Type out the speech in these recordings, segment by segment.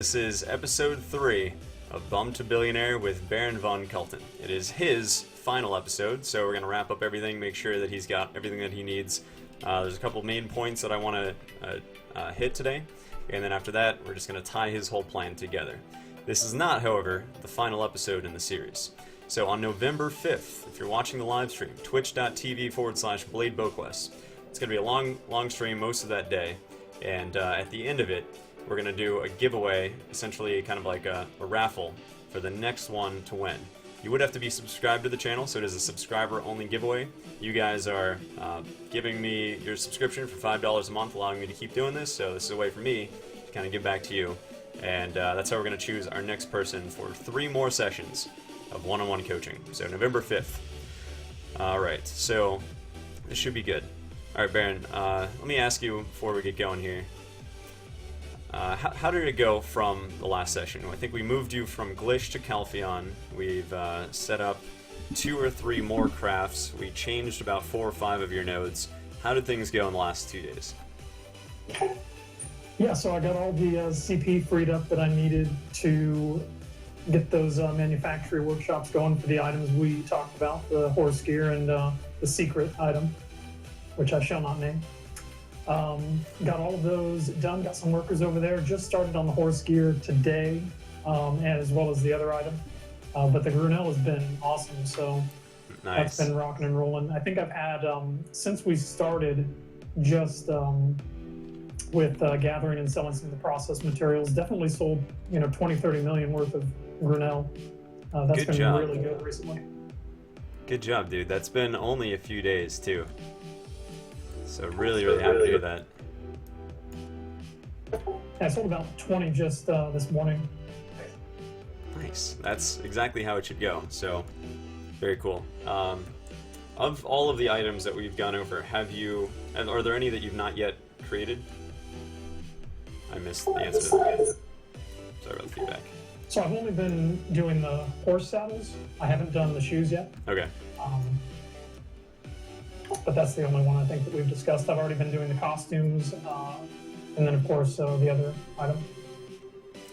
This is episode 3 of Bum to Billionaire with BaronVonKalten. It is his final episode, so we're going to wrap up everything, make sure that he's got everything that he needs. There's a couple main points that I want to hit today, and then after that, we're just going to tie his whole plan together. This is not, however, the final episode in the series. So on November 5th, if you're watching the live stream, twitch.tv/BladeBoquest, it's going to be a long stream most of that day, and at the end of it, we're going to do a giveaway, essentially kind of like a raffle for the next one to win. You would have to be subscribed to the channel, so it is a subscriber-only giveaway. You guys are giving me your subscription for $5 a month, allowing me to keep doing this, so this is a way for me to kind of give back to you. And that's how we're going to choose our next person for 3 more sessions of one-on-one coaching. So November 5th. Alright, so this should be good. Alright, Baron, let me ask you before we get going here. How did it go from the last session? I think we moved you from Glish to Calpheon. We've set up 2 or 3 more crafts. We changed about 4 or 5 of your nodes. How did things go in the last 2 days? Yeah, so I got all the CP freed up that I needed to get those manufacturing workshops going for the items we talked about, the horse gear and the secret item, which I shall not name. Got all of those done, got some workers over there, just started on the horse gear today, as well as the other item. But the Grunell has been awesome, so Nice. That's been rocking and rolling. I think I've had, since we started, just with gathering and selling some of the process materials, definitely sold, 20-30 million worth of Grunell. That's Good been job. really good recently. Good job, dude. That's been only a few days, too. So really happy to hear that. I sold about 20 just this morning. Nice. That's exactly how it should go. So, very cool. Of all of the items that we've gone over, are there any that you've not yet created? I missed the answer to that. Sorry about the feedback. So I've only been doing the horse saddles. I haven't done the shoes yet. Okay. But that's the only one I think that we've discussed. I've already been doing the costumes, and then of course the other item.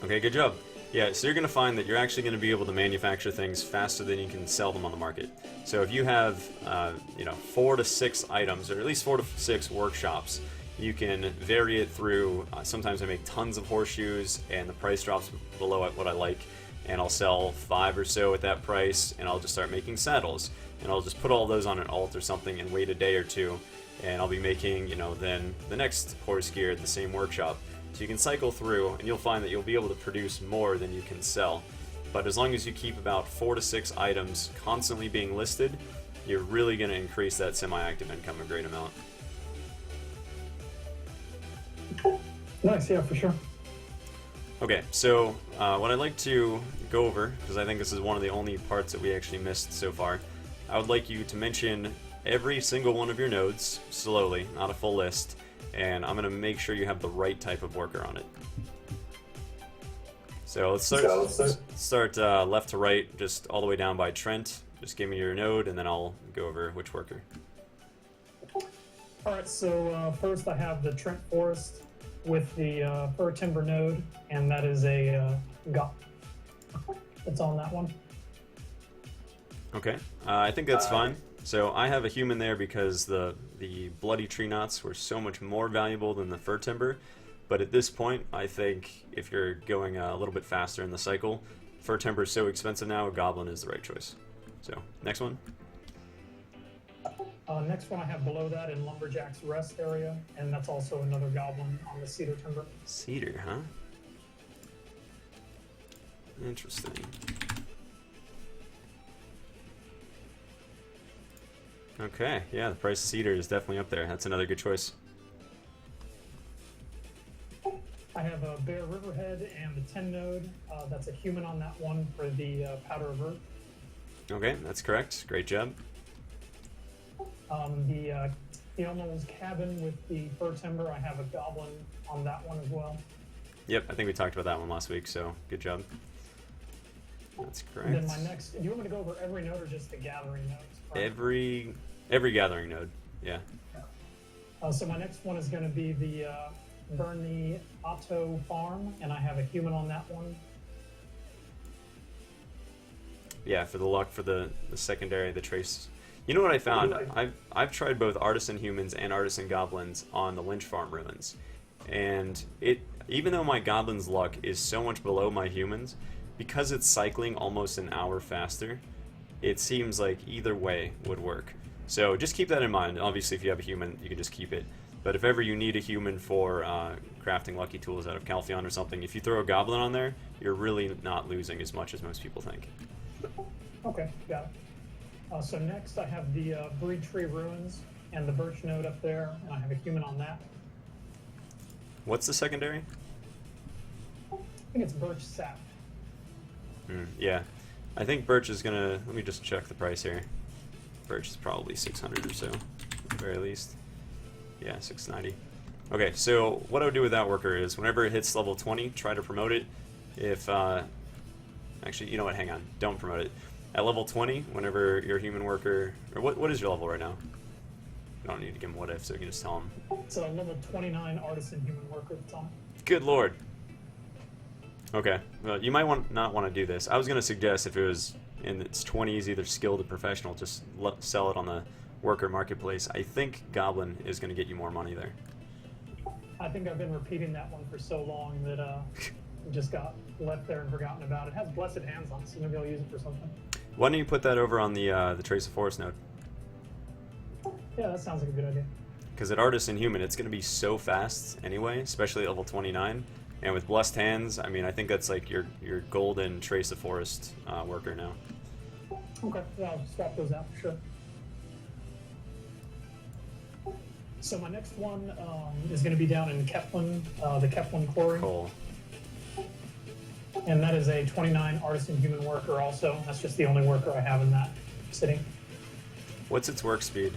Okay, good job. Yeah, so you're going to find that you're actually going to be able to manufacture things faster than you can sell them on the market. So if you have, 4 to 6 items, or at least 4 to 6 workshops, you can vary it through. Sometimes I make tons of horseshoes, and the price drops below what I like, and I'll sell 5 or so at that price, and I'll just start making saddles. And I'll just put all those on an alt or something and wait a day or two, and I'll be making, then the next horse gear at the same workshop. So you can cycle through, and you'll find that you'll be able to produce more than you can sell. But as long as you keep about 4 to 6 items constantly being listed, you're really going to increase that semi-active income a great amount. Nice, yeah, for sure. Okay, so what I'd like to go over, because I think this is one of the only parts that we actually missed so far, I would like you to mention every single one of your nodes slowly, not a full list, and I'm going to make sure you have the right type of worker on it. So let's start left to right, just all the way down by Trent. Just give me your node, and then I'll go over which worker. Alright, so first I have the Trent Forest with the fir timber node, and that is a GOP. It's on that one. Okay, I think that's fine. So I have a human there because the bloody tree knots were so much more valuable than the fir timber. But at this point, I think if you're going a little bit faster in the cycle, fir timber is so expensive now, a goblin is the right choice. So, next one. Next one I have below that in Lumberjack's Rest area, and that's also another goblin on the cedar timber. Cedar, huh? Interesting. Okay, yeah, the price of cedar is definitely up there. That's another good choice. I have a Bear Riverhead and the 10 node. That's a human on that one for the Powder of Earth. Okay, that's correct. Great job. The Theomal's Cabin with the fir timber, I have a goblin on that one as well. Yep, I think we talked about that one last week, so good job. That's correct. And then my next, do you want me to go over every node or just the gathering nodes? Every gathering node, yeah. So my next one is going to be the burn the auto farm, and I have a human on that one. Yeah, for the luck for the secondary, the trace. You know what I found? I've tried both artisan humans and artisan goblins on the lynch farm ruins, and even though my goblin's luck is so much below my humans, because it's cycling almost an hour faster, it seems like either way would work. So just keep that in mind. Obviously, if you have a human, you can just keep it. But if ever you need a human for crafting lucky tools out of Caltheon or something, if you throw a goblin on there, you're really not losing as much as most people think. Okay, got it. So next I have the Breed Tree Ruins and the Birch Node up there, and I have a human on that. What's the secondary? I think it's Birch Sap. Yeah, I think Birch is gonna. Let me just check the price here. Birch is probably 600 or so, at the very least. Yeah, 690. Okay, so what I would do with that worker is whenever it hits level 20, try to promote it. If actually, you know what? Hang on, don't promote it. At level 20, whenever your human worker, or what is your level right now? You don't need to give him what if, so you can just tell him. It's a level 29 artisan human worker at the time. Good lord. Okay, well, you might not want to do this. I was going to suggest if it was in its 20s, either skilled or professional, just sell it on the worker marketplace. I think Goblin is going to get you more money there. I think I've been repeating that one for so long that just got left there and forgotten about. It has Blessed Hands on it, so maybe I'll use it for something. Why don't you put that over on the Trace of Forest node? Yeah, that sounds like a good idea. Because at Artisan Human, it's going to be so fast anyway, especially at level 29. And with Blessed Hands, I mean, I think that's like your golden Trace of Forest worker now. Okay, yeah, I'll swap those out for sure. So my next one is going to be down in Keplen, the Keplen Quarry. Cool. And that is a 29 artisan human worker also. That's just the only worker I have in that city. What's its work speed?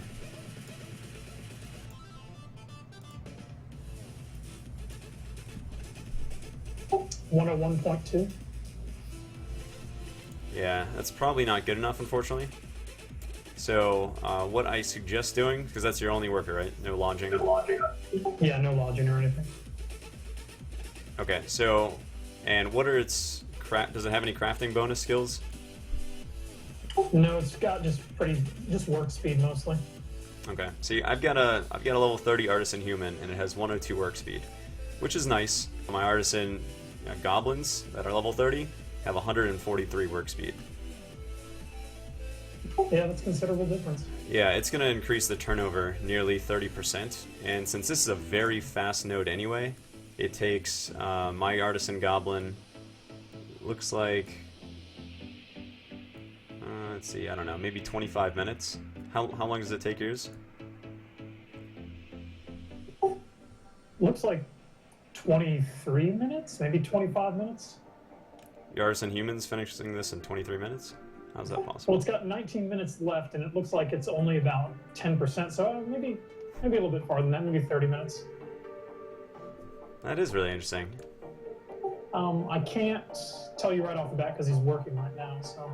.101.2. Yeah, that's probably not good enough, unfortunately. So, what I suggest doing, because that's your only worker, right? No lodging? Yeah, no lodging or anything. Okay, so, and what are its does it have any crafting bonus skills? No, it's got just work speed mostly. Okay, see, I've got a level 30 artisan human, and it has 102 work speed, which is nice. My artisan goblins that are level 30 have 143 work speed. Yeah, that's a considerable difference. Yeah, it's going to increase the turnover nearly 30%, and since this is a very fast node anyway, it takes my artisan goblin, looks like, let's see, I don't know, maybe 25 minutes. How long does it take yours? Looks like 23 minutes, maybe 25 minutes. Your artisan humans finishing this in 23 minutes? How's that possible? Well, it's got 19 minutes left, and it looks like it's only about 10%, so maybe a little bit farther than that, maybe 30 minutes. That is really interesting. I can't tell you right off the bat because he's working right now, so...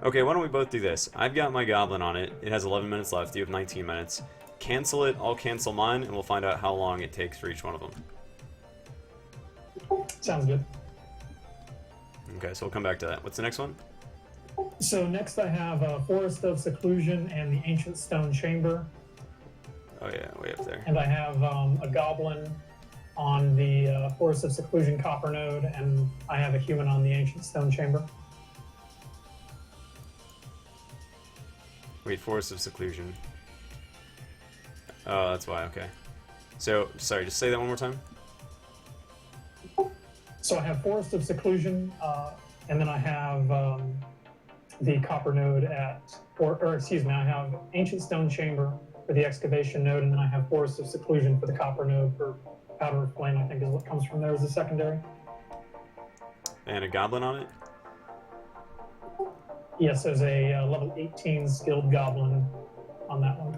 Okay, why don't we both do this? I've got my goblin on it. It has 11 minutes left. You have 19 minutes. Cancel it, I'll cancel mine, and we'll find out how long it takes for each one of them. Sounds good. Okay, so we'll come back to that. What's the next one? So next I have Forest of Seclusion and the Ancient Stone Chamber. Oh yeah, way up there. And I have a goblin on the Forest of Seclusion Copper Node, and I have a human on the Ancient Stone Chamber. Wait, Forest of Seclusion. Oh, that's why, okay. So, sorry, just say that one more time. So I have Forest of Seclusion, and then I have the Copper Node or excuse me, I have Ancient Stone Chamber for the Excavation Node, and then I have Forest of Seclusion for the Copper Node for Powder of Flame, I think is what comes from there as a secondary. And a goblin on it? Yes, there's a level 18 skilled goblin on that one.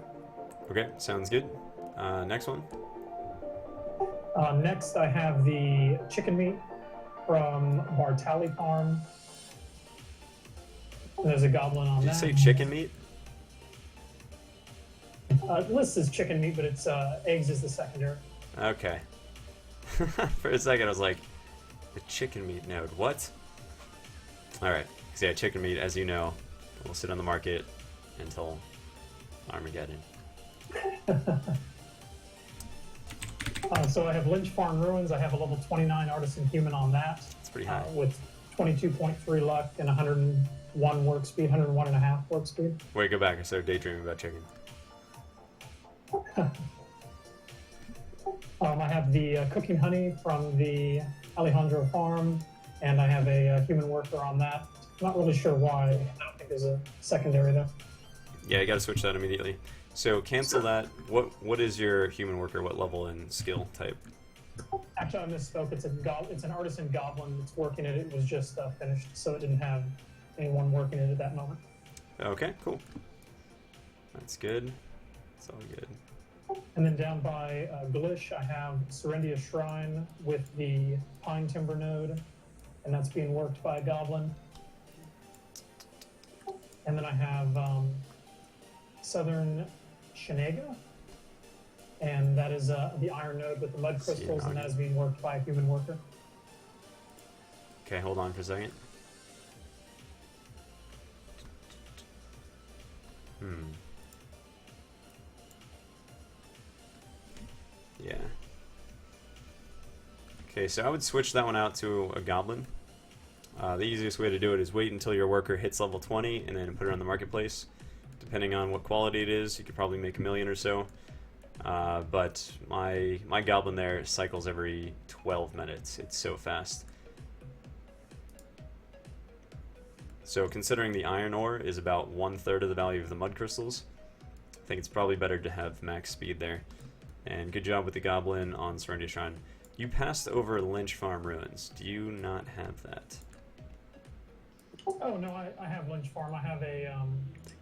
Okay, sounds good. Next one. Next, I have the chicken meat from Bartali Farm. There's a goblin on Did that. you say chicken meat? It lists as chicken meat, but it's eggs is the secondary. Okay. For a second, I was like, the chicken meat node. What? Alright. So yeah, chicken meat, as you know, will sit on the market until Armageddon. So I have Lynch Farm Ruins. I have a level 29 Artisan Human on that. It's pretty high. With 22.3 luck and 101 work speed, 101 and a half work speed. Wait, go back. I started daydreaming about chicken. I have the cooking honey from the Alejandro farm, and I have a human worker on that. Not really sure why. I don't think there's a secondary there. Yeah, you gotta switch that immediately. So cancel that. What is your human worker? What level and skill type? Actually, I misspoke. It's an artisan goblin that's working it. It was just finished, so it didn't have anyone working it at that moment. Okay, cool. That's good. That's all good. And then down by Glish, I have Serendia Shrine with the Pine Timber node, and that's being worked by a goblin. And then I have Southern Shenega, and that is the iron node with the mud crystals, and that is being worked by a human worker. Okay, hold on for a second. Yeah. Okay, so I would switch that one out to a goblin. The easiest way to do it is wait until your worker hits level 20 and then put it on the marketplace. Depending on what quality it is, you could probably make 1 million or so. But my goblin there cycles every 12 minutes. It's so fast. So considering the iron ore is about 1/3 of the value of the mud crystals, I think it's probably better to have max speed there. And good job with the goblin on Serendia Shrine. You passed over Lynch Farm Ruins. Do you not have that? Oh, no, I have Lynch Farm. I have a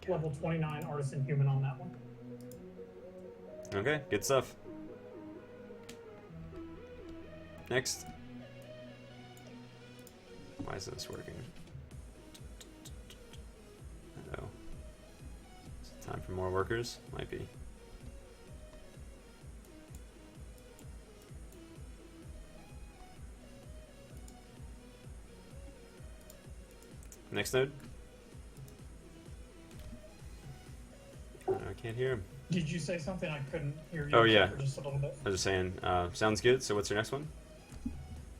level 29 Artisan Human on that one. Okay, good stuff. Next. Why is this working? Uh-oh. Is it time for more workers? Might be. Next node. Oh, no, I can't hear him. Did you say something? I couldn't hear you. Oh, yeah. For just a little bit. I was just saying, sounds good. So what's your next one?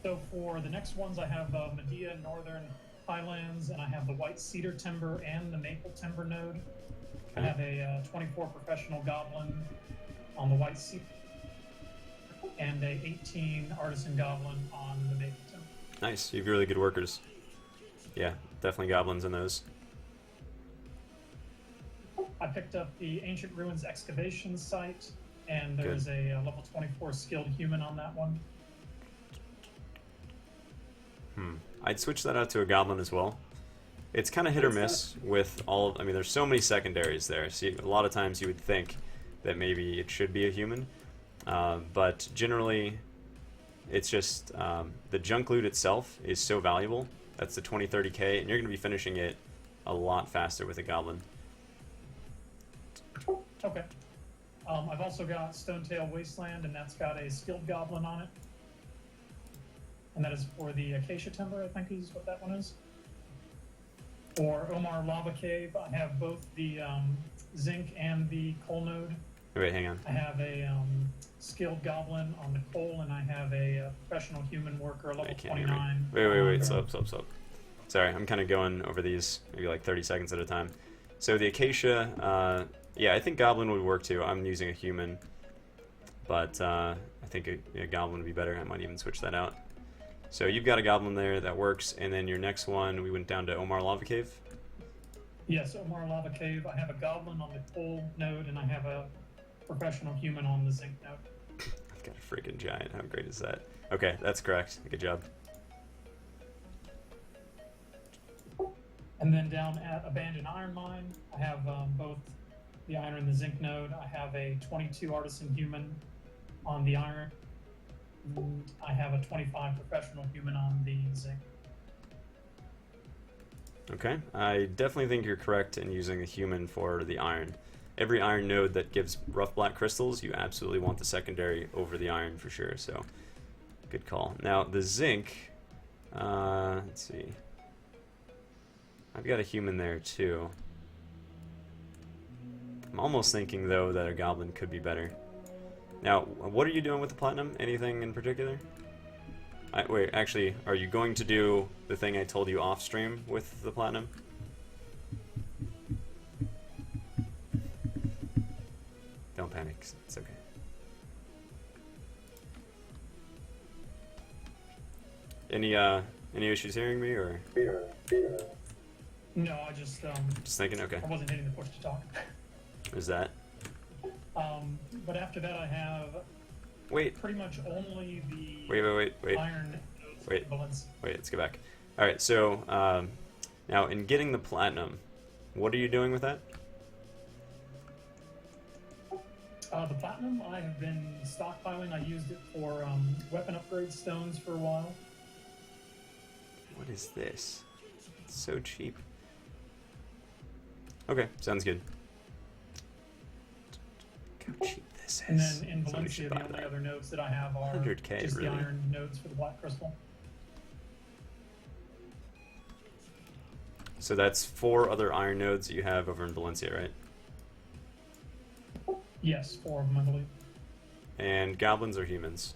So for the next ones, I have Medea Northern Highlands, and I have the White Cedar Timber and the Maple Timber node. Okay. I have a 24 Professional Goblin on the White Cedar, and a 18 Artisan Goblin on the Maple Timber. Nice. You have really good workers. Yeah, definitely goblins in those. I picked up the Ancient Ruins Excavation site, and there's a level 24 skilled human on that one. I'd switch that out to a goblin as well. It's kind of hit or miss with all of, I mean, there's so many secondaries there. See, a lot of times you would think that maybe it should be a human, but generally it's just the junk loot itself is so valuable. That's the 20-30k, and you're going to be finishing it a lot faster with a goblin. Okay. I've also got Stonetail Wasteland, and that's got a skilled goblin on it. And that is for the Acacia Timber, I think is what that one is. For Omar Lava Cave, I have both the zinc and the coal node. Wait, hang on. I have a skilled goblin on the coal, and I have a professional human worker, level 29. Wait, stop. Sorry, I'm kind of going over these maybe like 30 seconds at a time. So the Acacia, yeah, I think goblin would work too. I'm using a human, but I think a goblin would be better. I might even switch that out. So you've got a goblin there that works, and then your next one, we went down to Omar Lava Cave. Yes, Omar Lava Cave. I have a goblin on the coal node, and I have a professional human on the zinc node. I've got a freaking giant. How great is that? Okay, that's correct. Good job. And then down at Abandoned Iron Mine, I have both the iron and the zinc node. I have a 22 Artisan Human on the iron. And I have a 25 Professional Human on the zinc. Okay, I definitely think you're correct in using a human for the iron. every iron node that gives rough black crystals, you absolutely want the secondary over the iron for sure. So good call. Now the zinc, let's see. I've got a human there too. I'm almost thinking though that a goblin could be better. Now, what are you doing with the platinum? Anything in particular? Wait, actually, are you going to do the thing I told you off stream with the platinum? Don't panic, it's okay. Any issues hearing me, or? No, I just thinking, okay. I wasn't hitting the push to talk. Is that? But after that, I have pretty much only the iron nodes. Wait, let's go back. All right, so now in getting the platinum, what are you doing with that? The platinum, I have been stockpiling. I used it for weapon upgrade stones for a while. What is this? It's so cheap. Okay, sounds good. How cheap this is. And then in Valencia, the only other nodes that I have are 100K, just really? the iron nodes for the black crystal. So that's 4 other iron nodes that you have over in Valencia, right? Yes, 4 of them, I believe. And goblins or humans?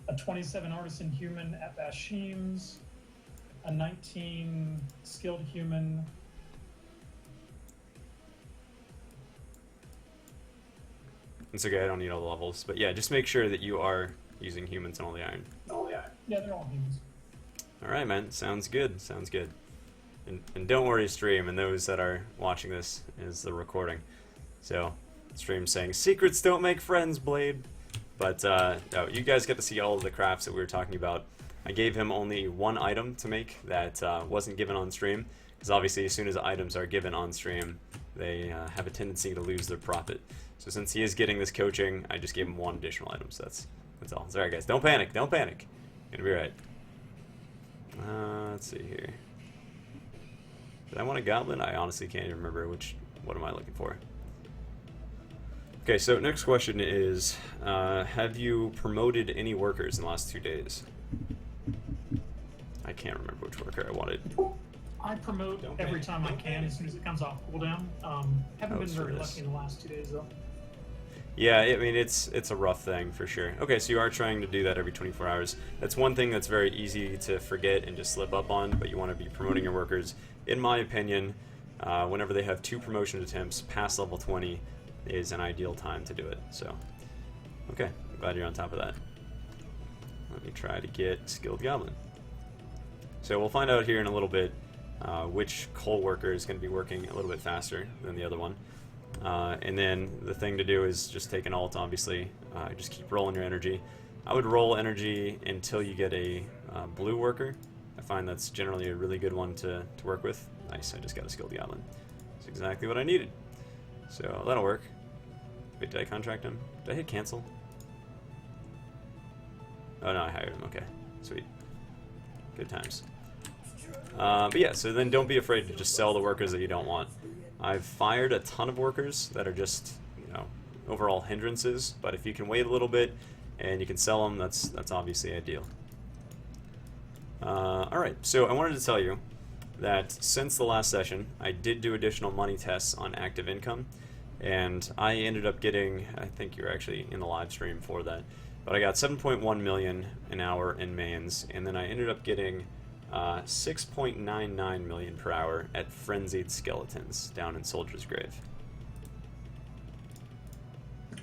A 27 artisan human at Bashim's, a 19 skilled human. It's okay, I don't need all the levels. But yeah, just make sure that you are using humans and all the iron. Yeah, they're all humans. Alright, man. Sounds good. Sounds good. And don't worry, stream, and those that are watching this is the recording. So, stream saying, secrets don't make friends, Blade. But, no, you guys get to see all of the crafts that we were talking about. I gave him only 1 item to make that wasn't given on stream. Because obviously, as soon as items are given on stream, they have a tendency to lose their profit. So since he is getting this coaching, I just gave him 1 additional item. So that's all. It's alright, guys. Don't panic. Don't panic. Gonna be right. Let's see here. Did I want a goblin? I honestly can't even remember what am I looking for. Okay, so next question is, have you promoted any workers in the last 2 days? I can't remember which worker I wanted. I promote every time I can as soon as it comes off cooldown. Haven't been very lucky in the last 2 days though. Yeah, I mean, it's a rough thing for sure. Okay, so you are trying to do that every 24 hours. That's one thing that's very easy to forget and just slip up on, but you want to be promoting your workers. In my opinion, whenever they have 2 promotion attempts past level 20 is an ideal time to do it. So, okay, I'm glad you're on top of that. Let me try to get Skilled Goblin. So we'll find out here in a little bit which coal worker is going to be working a little bit faster than the other one. And then the thing to do is just take an alt, obviously. Just keep rolling your energy. I would roll energy until you get a blue worker. I find that's generally a really good one to work with. Nice, I just got a Skilled Goblin. That's exactly what I needed. So that'll work. Wait, did I contract him? Did I hit cancel? Oh no, I hired him, okay. Sweet. Good times. But yeah, so then don't be afraid to just sell the workers that you don't want. I've fired a ton of workers that are just, overall hindrances, but if you can wait a little bit and you can sell them, that's obviously ideal. Alright, so I wanted to tell you that since the last session, I did do additional money tests on active income, and I ended up getting, I think you're actually in the live stream for that, but I got 7.1 million an hour in mains, and then I ended up getting 6.99 million per hour at Frenzied Skeletons down in Soldier's Grave.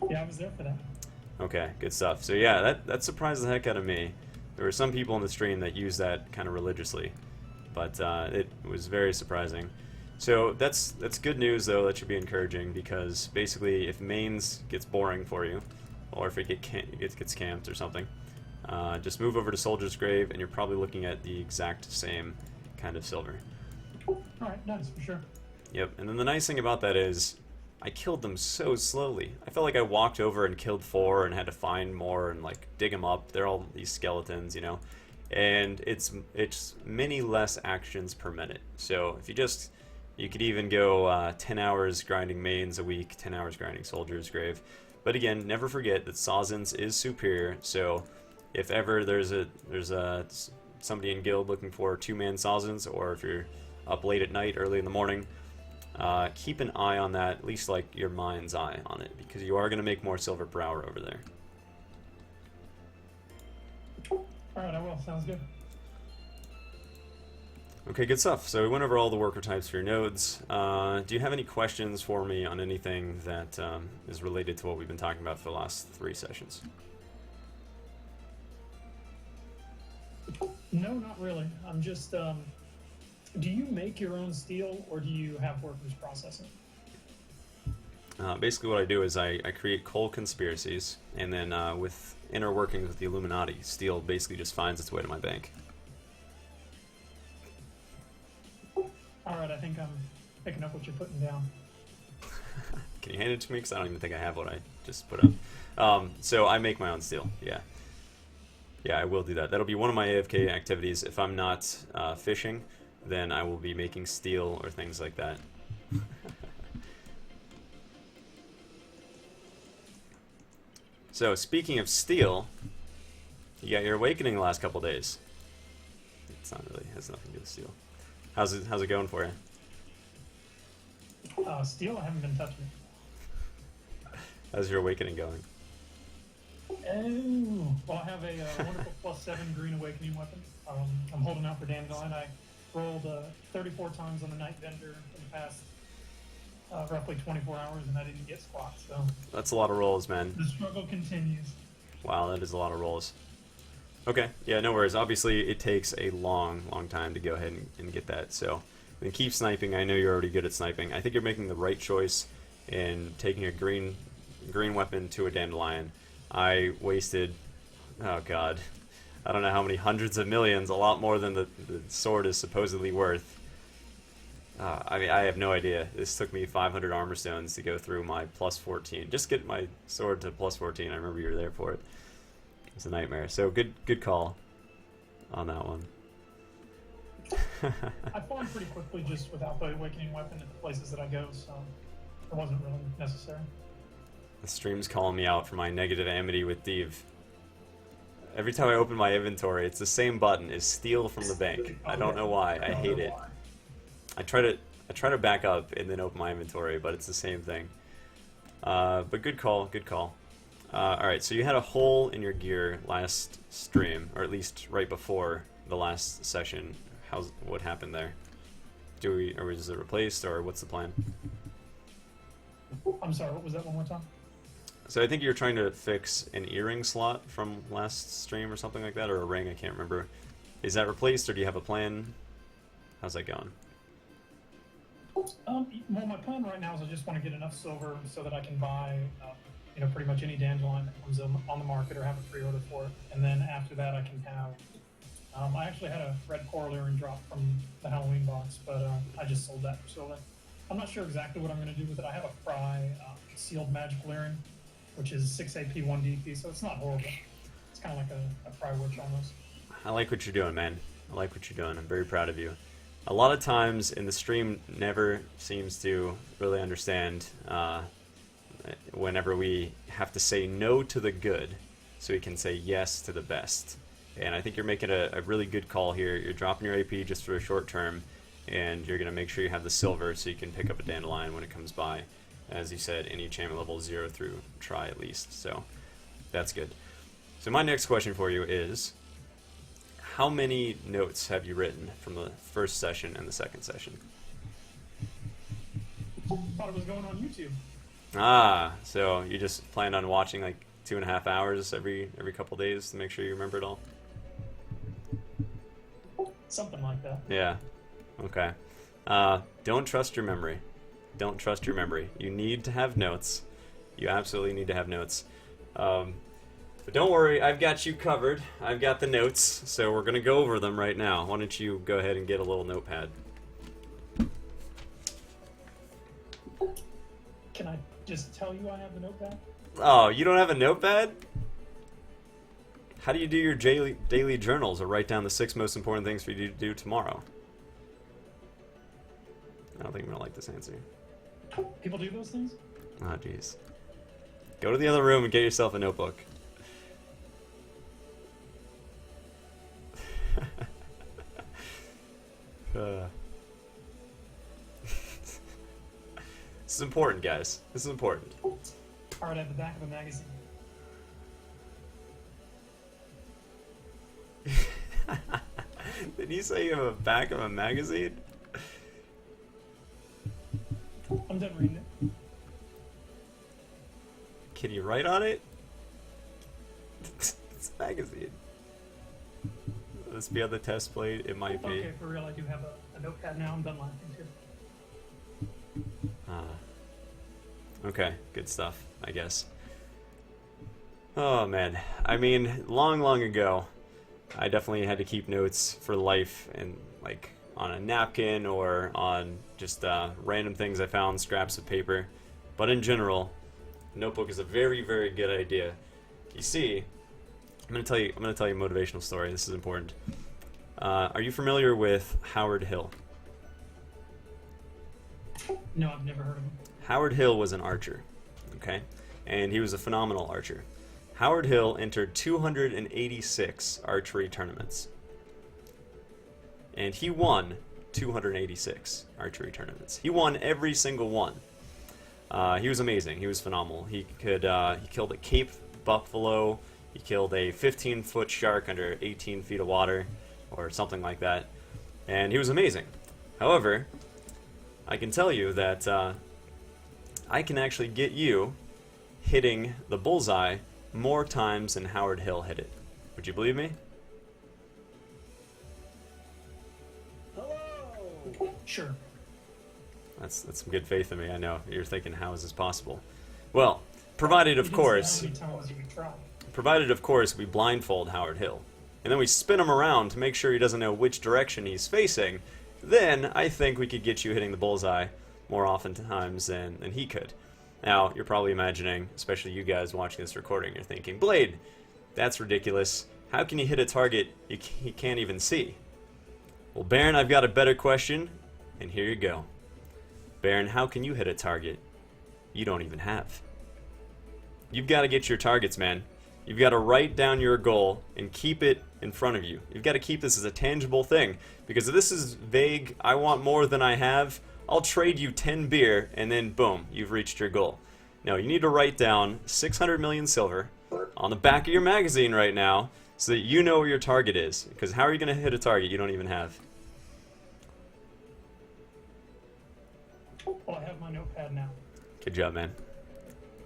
Yeah, I was there for that. Okay, good stuff. So yeah, that surprised the heck out of me. There were some people in the stream that use that kind of religiously, but it was very surprising. So that's good news, though. That should be encouraging, because basically if mains gets boring for you, or if it gets camped or something, just move over to Soldier's Grave and you're probably looking at the exact same kind of silver. Alright, nice, for sure. Yep, and then the nice thing about that is I killed them so slowly. I felt like I walked over and killed 4 and had to find more and like dig them up. They're all these skeletons, and it's many less actions per minute. So if you could even go 10 hours grinding mains a week, 10 hours grinding Soldier's Grave. But again, never forget that Sawzins is superior. So if ever there's somebody in guild looking for 2-man Sawzins, or if you're up late at night, early in the morning, keep an eye on that, at least like your mind's eye on it, because you are going to make more silver per hour over there. Alright, I will. Sounds good. Okay, good stuff. So we went over all the worker types for your nodes. Do you have any questions for me on anything that is related to what we've been talking about for the last 3 sessions? No, not really. I'm just, do you make your own steel, or do you have workers process it? Basically what I do is I create coal conspiracies, and then with inner workings with the Illuminati, steel basically just finds its way to my bank. Alright, I think I'm picking up what you're putting down. Can you hand it to me? Because I don't even think I have what I just put up. So I make my own steel, yeah. Yeah, I will do that. That'll be one of my AFK activities. If I'm not fishing, then I will be making steel or things like that. So, speaking of steel, you got your awakening the last couple days. It's not really, has nothing to do with steel. How's it going for you? Steel, I haven't been touching it. How's your awakening going? Oh, well, I have a wonderful +7 green awakening weapon. I'm holding out for Dandelion. I rolled 34 times on the Night Vendor in the past roughly 24 hours, and I didn't get squat, so... That's a lot of rolls, man. The struggle continues. Wow, that is a lot of rolls. Okay, yeah, no worries. Obviously, it takes a long time to go ahead and get that, so... Then keep sniping. I know you're already good at sniping. I think you're making the right choice in taking a green weapon to a Dandelion. I wasted, oh god, I don't know how many hundreds of millions, a lot more than the sword is supposedly worth. I mean, I have no idea. This took me 500 armor stones to go through my +14. Just get my sword to +14. I remember you were there for it. It's a nightmare. So good call on that one. I farmed pretty quickly just without the awakening weapon at the places that I go, so it wasn't really necessary. The stream's calling me out for my negative amity with Div. Every time I open my inventory, it's the same button, is steal from the bank. I don't know why. I hate it. I try to back up and then open my inventory, but it's the same thing. But good call, good call. Alright, so you had a hole in your gear last stream, or at least right before the last session. What happened there? Or is it replaced, or what's the plan? I'm sorry, what was that one more time? So I think you're trying to fix an earring slot from last stream or something like that, or a ring, I can't remember. Is that replaced, or do you have a plan? How's that going? Well, my plan right now is I just want to get enough silver so that I can buy, pretty much any Dandelion that comes on the market or have a pre-order for it. And then after that, I can have... I actually had a red coral earring drop from the Halloween box, but I just sold that for silver. I'm not sure exactly what I'm going to do with it. I have a Fry sealed magical earring, which is 6 AP, 1 DP, so it's not horrible. It's kind of like a Fry witch almost. I like what you're doing, man. I like what you're doing. I'm very proud of you. A lot of times in the stream never seems to really understand whenever we have to say no to the good so we can say yes to the best. And I think you're making a really good call here. You're dropping your AP just for a short term, and you're going to make sure you have the silver so you can pick up a Dandelion when it comes by. As you said, any enchantment level 0 through try at least. So that's good. So my next question for you is, how many notes have you written from the first session and the second session? Thought it was going on YouTube. Ah, so you just planned on watching like 2.5 hours every couple days to make sure you remember it all? Something like that. Yeah. Okay. Don't trust your memory. Don't trust your memory. You need to have notes. You absolutely need to have notes. But don't worry, I've got you covered. I've got the notes, so we're going to go over them right now. Why don't you go ahead and get a little notepad? Can I just tell you I have the notepad? Oh, you don't have a notepad? How do you do your daily journals or write down the 6 most important things for you to do tomorrow? I don't think I'm gonna like this answer. People do those things? Oh, jeez. Go to the other room and get yourself a notebook. This is important, guys. This is important. Art at the back of a magazine. Did you say you have a back of a magazine? I'm done reading it. Can you write on it? It's a magazine. Will this be on the test plate? It might be. Okay, for real, I do have a notepad now. I'm done laughing too. Okay, good stuff, I guess. Oh man, I mean, long ago, I definitely had to keep notes for life, and like on a napkin or on just random things I found, scraps of paper. But in general, a notebook is a very good idea. You see, I'm gonna tell you a motivational story. This is important. Are you familiar with Howard Hill? No, I've never heard of him. Howard Hill was an archer, okay? And he was a phenomenal archer. Howard Hill entered 286 archery tournaments. And he won 286 archery tournaments. He won every single one. He was amazing. He was phenomenal. He killed a Cape buffalo. He killed a 15-foot shark under 18 feet of water, or something like that. And he was amazing. However, I can tell you that I can actually get you hitting the bullseye more times than Howard Hill hit it. Would you believe me? Hello. Sure. That's some good faith in me. I know you're thinking, how is this possible? Well, provided of course we blindfold Howard Hill, and then we spin him around to make sure he doesn't know which direction he's facing. Then I think we could get you hitting the bullseye more oftentimes than he could. Now, you're probably imagining, especially you guys watching this recording, you're thinking, Blade, that's ridiculous. How can you hit a target you can't even see? Well, Baron, I've got a better question, and here you go. Baron, how can you hit a target you don't even have? You've got to get your targets, man. You've got to write down your goal and keep it in front of you. You've got to keep this as a tangible thing, because if this is vague, I want more than I have, I'll trade you 10 beer, and then boom, you've reached your goal. No, you need to write down 600 million silver on the back of your magazine right now so that you know where your target is. Because how are you going to hit a target you don't even have? Well, I have my notepad now. Good job, man.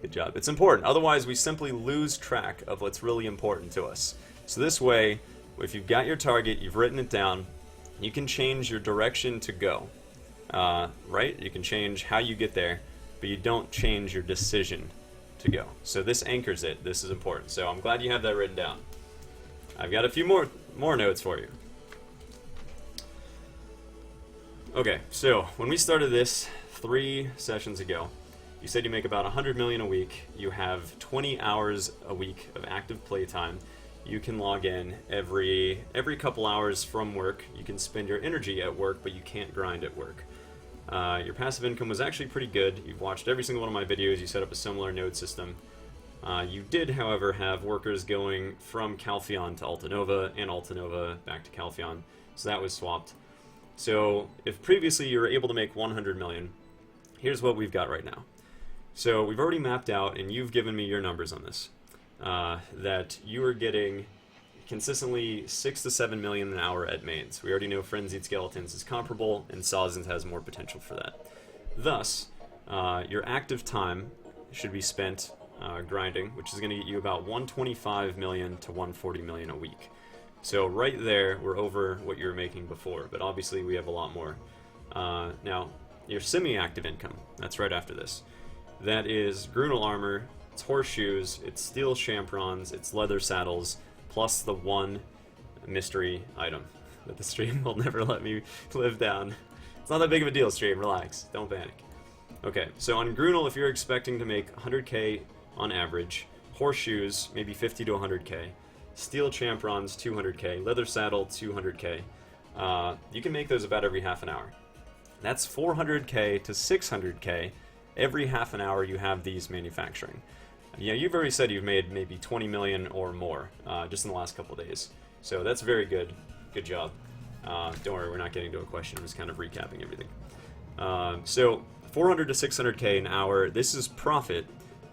Good job. It's important. Otherwise, we simply lose track of what's really important to us. So this way, if you've got your target, you've written it down, you can change your direction to go. Right? You can change how you get there, but you don't change your decision to go. So this anchors it. This is important. So I'm glad you have that written down. I've got a few more notes for you. Okay, so when we started this 3 sessions ago, you said you make about 100 million a week. You have 20 hours a week of active playtime. You can log in every couple hours from work. You can spend your energy at work, but you can't grind at work. Your passive income was actually pretty good. You've watched every single one of my videos. You set up a similar node system. You did, however, have workers going from Calpheon to Altanova and Altanova back to Calpheon, so that was swapped. So if previously you were able to make 100 million, here's what we've got right now. So we've already mapped out, and you've given me your numbers on this, that you are getting consistently 6 to 7 million an hour at mains. We already know Frenzied Skeletons is comparable, and Sawzins has more potential for that. Thus, your active time should be spent grinding, which is going to get you about 125 million to 140 million a week. So right there, we're over what you were making before, but obviously we have a lot more. Now, your semi-active income, that's right after this. That is Grunel armor, it's horseshoes, it's steel champrons, it's leather saddles, plus the one mystery item that the stream will never let me live down. It's not that big of a deal, stream, relax, don't panic. Okay, so on Grunel, if you're expecting to make 100k on average, horseshoes, maybe 50 to 100k, steel champrons 200k, leather saddle 200k. You can make those about every half an hour. That's 400k to 600k every half an hour you have these manufacturing. You've already said you've made maybe 20 million or more just in the last couple of days. So that's very good. Good job. Don't worry, we're not getting to a question. I'm just kind of recapping everything. So 400 to 600k an hour. This is profit.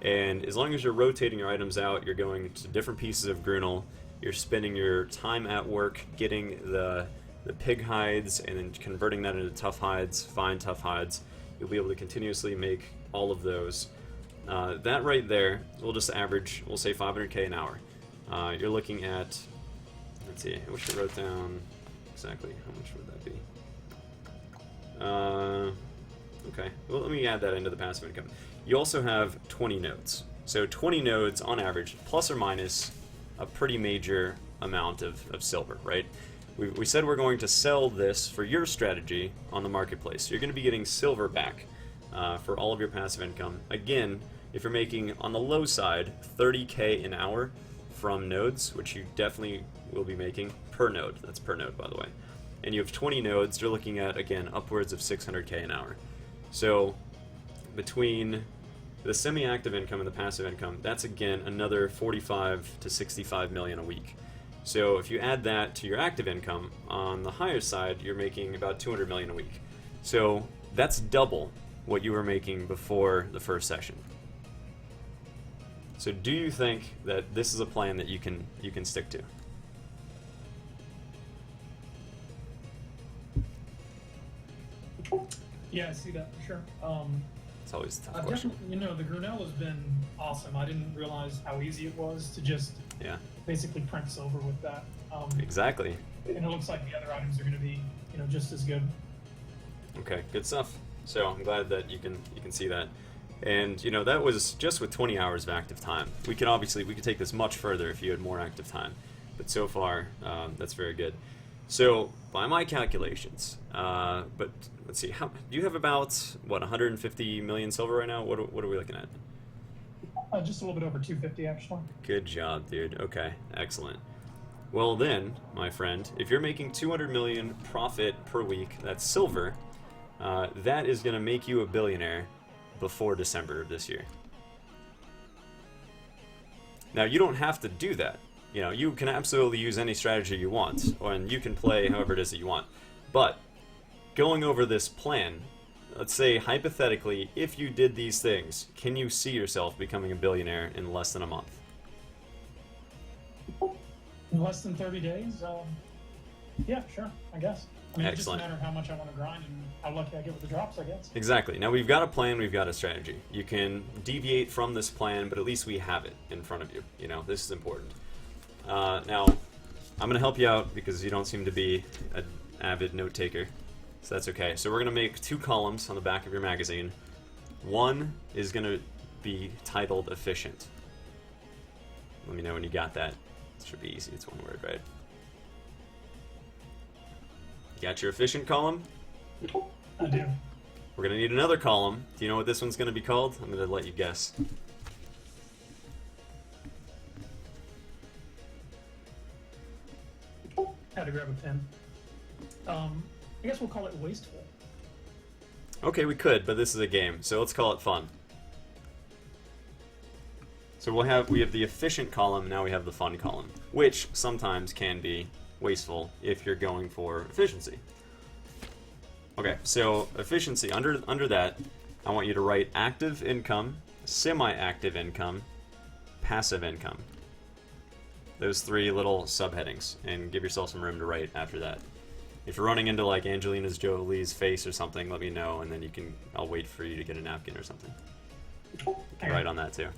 And as long as you're rotating your items out, you're going to different pieces of Grunel, you're spending your time at work getting the pig hides and then converting that into tough hides, fine tough hides, you'll be able to continuously make all of those. That right there, we'll just average, we'll say 500k an hour. You're looking at, let's see, I wish I wrote down exactly how much would that be. Okay, well, let me add that into the passive income. You also have 20 nodes. So 20 nodes on average, plus or minus a pretty major amount of silver, right? We said we're going to sell this for your strategy on the marketplace. You're going to be getting silver back for all of your passive income. Again, if you're making, on the low side, 30k an hour from nodes, which you definitely will be making per node. That's per node, by the way. And you have 20 nodes, you're looking at, again, upwards of 600k an hour. So between the semi-active income and the passive income, that's again another 45 to 65 million a week. So if you add that to your active income, on the higher side, you're making about 200 million a week. So that's double what you were making before the first session. So do you think that this is a plan that you can stick to? Yeah, I see that for sure. It's always a tough question. The Grunel has been awesome. I didn't realize how easy it was to just basically print silver with that. Exactly. And it looks like the other items are going to be, just as good. Okay, good stuff. So I'm glad that you can see that. And that was just with 20 hours of active time. We could take this much further if you had more active time. But so far, that's very good. So by my calculations, but let's see, do you have about 150 million silver right now? What are we looking at? Just a little bit over 250 actually. Good job, dude. Okay, excellent. Well then, my friend, if you're making 200 million profit per week, that's silver, that is going to make you a billionaire before December of this year. Now, you don't have to do that. You can absolutely use any strategy you want, and you can play however it is that you want. But going over this plan, let's say hypothetically, if you did these things, can you see yourself becoming a billionaire in less than a month? In less than 30 days? Yeah, sure, I guess. It's just a Excellent. matter of how much I want to grind and how lucky I get with the drops, I guess. Exactly. Now we've got a plan, we've got a strategy. You can deviate from this plan, but at least we have it in front of you. This is important. Now, I'm going to help you out because you don't seem to be an avid note taker, so that's okay. So we're going to make 2 columns on the back of your magazine. One is going to be titled efficient. Let me know when you got that. It should be easy. It's one word, right? You got your efficient column? I do. We're going to need another column. Do you know what this one's going to be called? I'm going to let you guess. Had to grab a pen. I guess we'll call it wasteful. Okay, we could, but this is a game, so let's call it fun. So we have the efficient column, now we have the fun column, which sometimes can be wasteful if you're going for efficiency. Okay, so efficiency, under that, I want you to write active income, semi-active income, passive income. Those 3 little subheadings, and give yourself some room to write after that. If you're running into like Angelina Jolie's face or something, let me know, and then I'll wait for you to get a napkin or something. You can write on that too.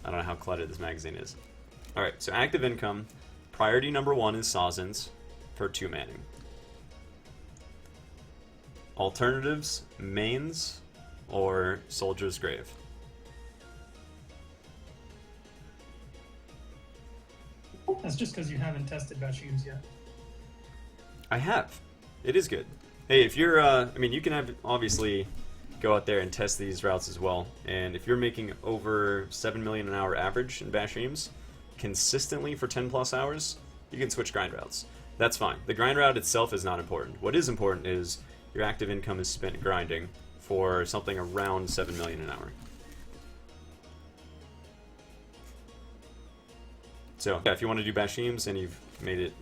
I don't know how cluttered this magazine is. Alright, so active income, priority number 1 is Sawzins for 2 manning. Alternatives, mains, or Soldier's Grave. That's just because you haven't tested Bashims yet. I have. It is good. Hey, if you're, you can obviously go out there and test these routes as well. And if you're making over 7 million an hour average in Bashims, consistently for 10 plus hours, you can switch grind routes. That's fine. The grind route itself is not important. What is important is your active income is spent grinding for something around 7 million an hour. So yeah, if you want to do Bashims and you've made it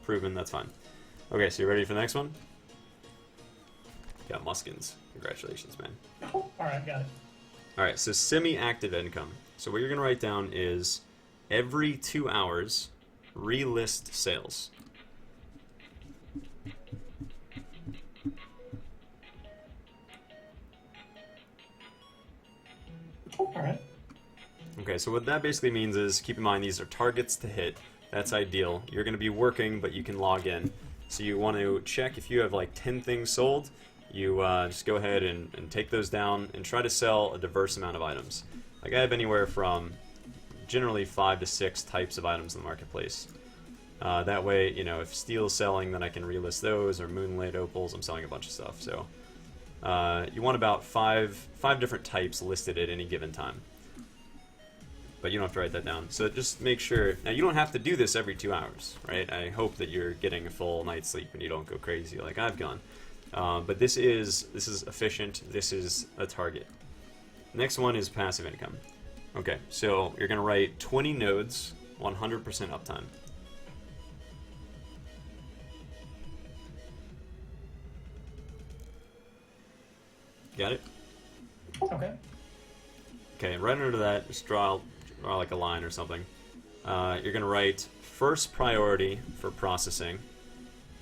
proven, that's fine. Okay, so you ready for the next one? Got Muskins. Congratulations, man. All right, got it. All right, so semi-active income. So what you're going to write down is every 2 hours, relist sales. All right. Okay, so what that basically means is, keep in mind these are targets to hit. That's ideal. You're going to be working, but you can log in. So you want to check if you have like 10 things sold. You just go ahead and take those down and try to sell a diverse amount of items. Like I have anywhere from generally 5 to 6 types of items in the marketplace. That way, you know, if steel is selling, then I can relist those, or moonlit opals. I'm selling a bunch of stuff. So you want about five different types listed at any given time. But you don't have to write that down. So just make sure. Now you don't have to do this every 2 hours, right? I hope that you're getting a full night's sleep and you don't go crazy like I've gone. But this is efficient. This is a target. Next one is passive income. Okay, so you're gonna write 20 nodes, 100% uptime. Got it? Okay. Okay, right under that, just draw like a line or something. You're gonna write first priority for processing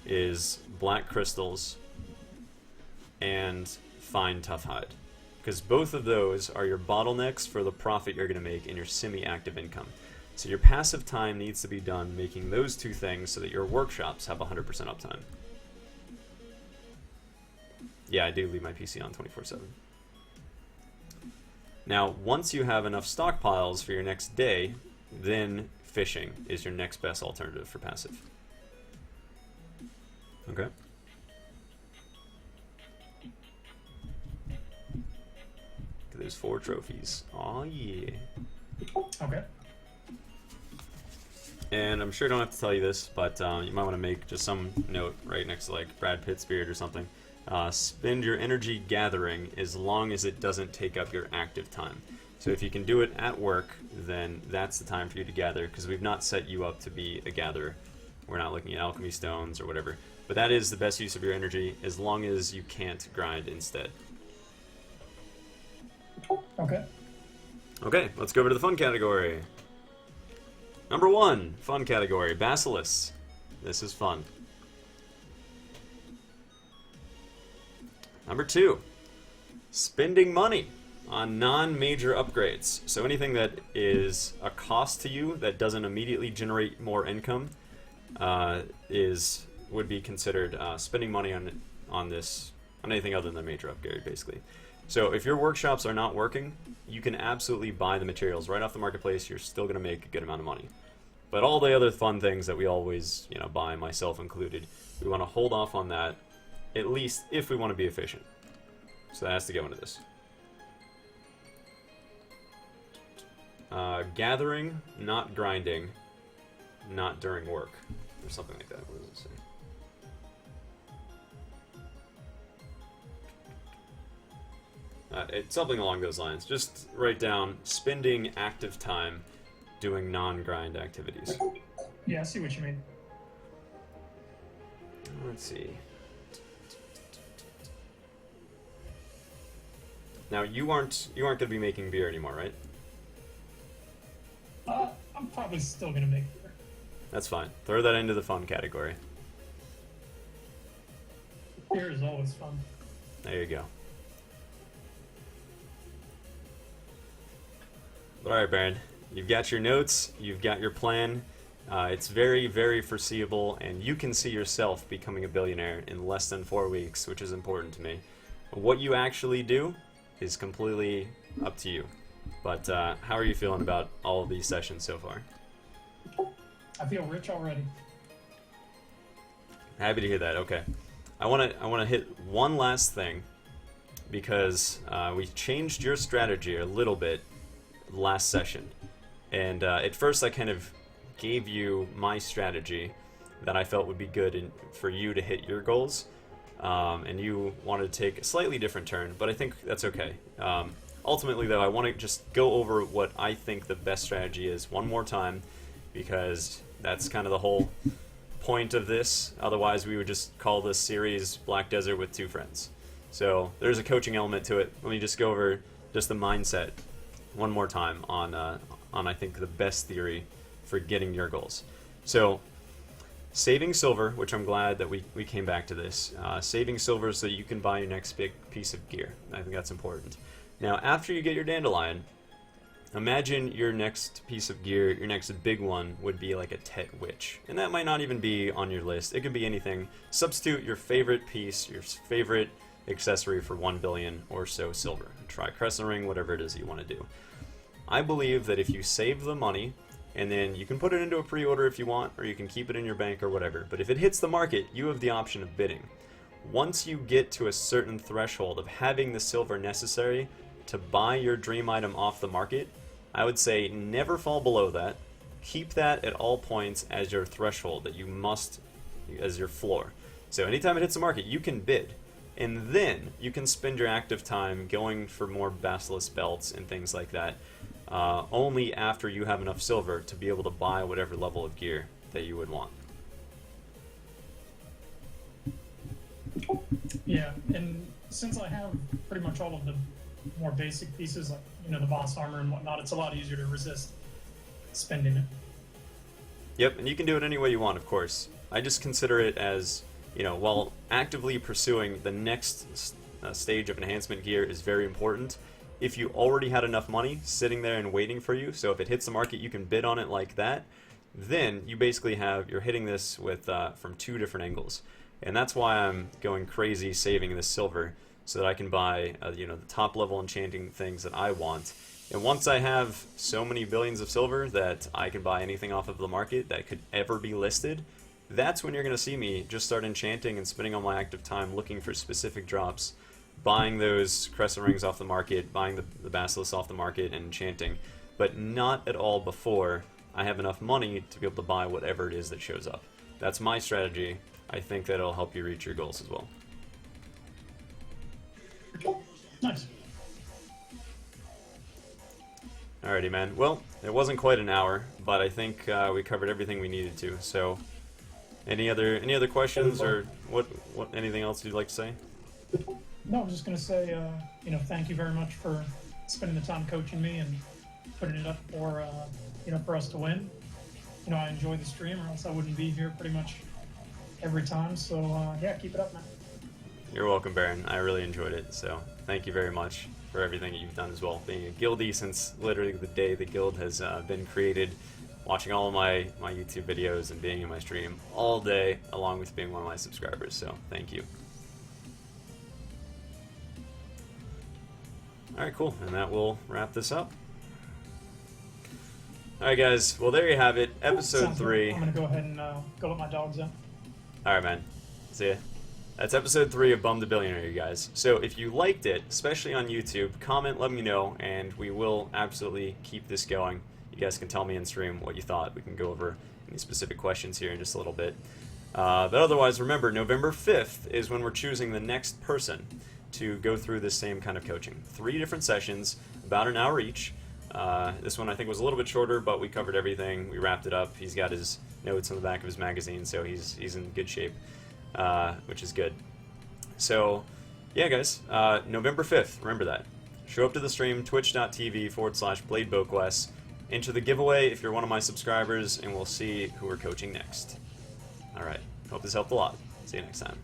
is black crystals and fine tough hide, because both of those are your bottlenecks for the profit you're going to make in your semi-active income. So your passive time needs to be done making those two things so that your workshops have 100% uptime. Yeah, I do leave my PC on 24/7. Now, once you have enough stockpiles for your next day, then fishing is your next best alternative for passive. Okay. There's 4 trophies. Aw, yeah. Okay. And I'm sure I don't have to tell you this, but you might want to make just some note right next to like Brad Pitt's beard or something. Spend your energy gathering as long as it doesn't take up your active time. So if you can do it at work, then that's the time for you to gather, because we've not set you up to be a gatherer. We're not looking at alchemy stones or whatever. But that is the best use of your energy as long as you can't grind instead. Okay. Okay, let's go over to the fun category. Number 1, fun category, Basilisks. This is fun. Number 2, spending money on non-major upgrades. So anything that is a cost to you that doesn't immediately generate more income would be considered spending money on anything other than a major upgrade, basically. So if your workshops are not working, you can absolutely buy the materials right off the marketplace. You're still going to make a good amount of money. But all the other fun things that we always, buy, myself included, we want to hold off on that, at least if we want to be efficient. So that has to go into this. Gathering, not grinding, not during work, or something like that. What does it say? It's something along those lines. Just write down spending active time doing non-grind activities. Yeah, I see what you mean. Let's see. Now you aren't going to be making beer anymore, right? I'm probably still gonna make beer. That's fine. Throw that into the fun category. Beer is always fun. There you go. All right, Baron. You've got your notes. You've got your plan. It's very, very foreseeable, and you can see yourself becoming a billionaire in less than 4 weeks, which is important to me. What you actually do is completely up to you. But how are you feeling about all of these sessions so far? I feel rich already. Happy to hear that. Okay, I want to hit one last thing, because we changed your strategy a little bit last session. And at first I kind of gave you my strategy that I felt would be good for you to hit your goals. And you wanted to take a slightly different turn, but I think that's okay. Ultimately, though, I want to just go over what I think the best strategy is one more time, because that's kind of the whole point of this. Otherwise, we would just call this series Black Desert with Two Friends. So there's a coaching element to it. Let me just go over just the mindset one more time on I think the best theory for getting your goals. So saving silver, which I'm glad that we came back to this. Saving silver so you can buy your next big piece of gear. I think that's important. Now, after you get your dandelion, imagine your next piece of gear, your next big one, would be like a Tet Witch. And that might not even be on your list. It could be anything. Substitute your favorite piece, your favorite accessory for 1 billion or so silver. Try Crescent Ring, whatever it is you want to do. I believe that if you save the money, and then you can put it into a pre-order if you want, or you can keep it in your bank or whatever. But if it hits the market, you have the option of bidding. Once you get to a certain threshold of having the silver necessary to buy your dream item off the market, I would say never fall below that. Keep that at all points as your threshold, that you must, as your floor. So anytime it hits the market, you can bid. And then you can spend your active time going for more basilisk belts and things like that. Only after you have enough silver to be able to buy whatever level of gear that you would want. Yeah, and since I have pretty much all of the more basic pieces, like, you know, the boss armor and whatnot, it's a lot easier to resist spending it. Yep, and you can do it any way you want, of course. I just consider it as, you know, while actively pursuing the next stage of enhancement gear is very important, if you already had enough money sitting there and waiting for you, so if it hits the market, you can bid on it like that, then you basically you're hitting this with from two different angles. And that's why I'm going crazy saving this silver, so that I can buy you know, the top level enchanting things that I want. And once I have so many billions of silver that I can buy anything off of the market that could ever be listed, that's when you're going to see me just start enchanting and spending all my active time looking for specific drops, buying those crescent rings off the market, buying the basilisk off the market, and enchanting. But not at all before I have enough money to be able to buy whatever it is that shows up. That's my strategy. I think that'll help you reach your goals as well. Nice. Alrighty, man. Well, it wasn't quite an hour, but I think we covered everything we needed to. So, any other questions, or what anything else you'd like to say? No, I was just going to say, you know, thank you very much for spending the time coaching me and putting it up for, you know, for us to win. You know, I enjoy the stream, or else I wouldn't be here pretty much every time. So, yeah, keep it up, man. You're welcome, Baron. I really enjoyed it. So, thank you very much for everything that you've done as well. Being a guildie since literally the day the guild has been created, watching all of my YouTube videos and being in my stream all day, along with being one of my subscribers. So, thank you. Alright, cool. And that will wrap this up. Alright, guys. Well, there you have it. Episode 3. I'm going to go ahead and go let my dogs out. Alright, man. See ya. That's episode 3 of Bum the Billionaire, you guys. So if you liked it, especially on YouTube, comment, let me know, and we will absolutely keep this going. You guys can tell me in stream what you thought. We can go over any specific questions here in just a little bit. But otherwise, remember, November 5th is when we're choosing the next person to go through this same kind of coaching. 3 different sessions, about an hour each. This one I think was a little bit shorter, but we covered everything. We wrapped it up. He's got his notes on the back of his magazine, so he's in good shape, which is good. So, yeah, guys, November 5th, remember that. Show up to the stream, twitch.tv/BladeBoquest. Enter the giveaway if you're one of my subscribers, and we'll see who we're coaching next. Alright, hope this helped a lot. See you next time.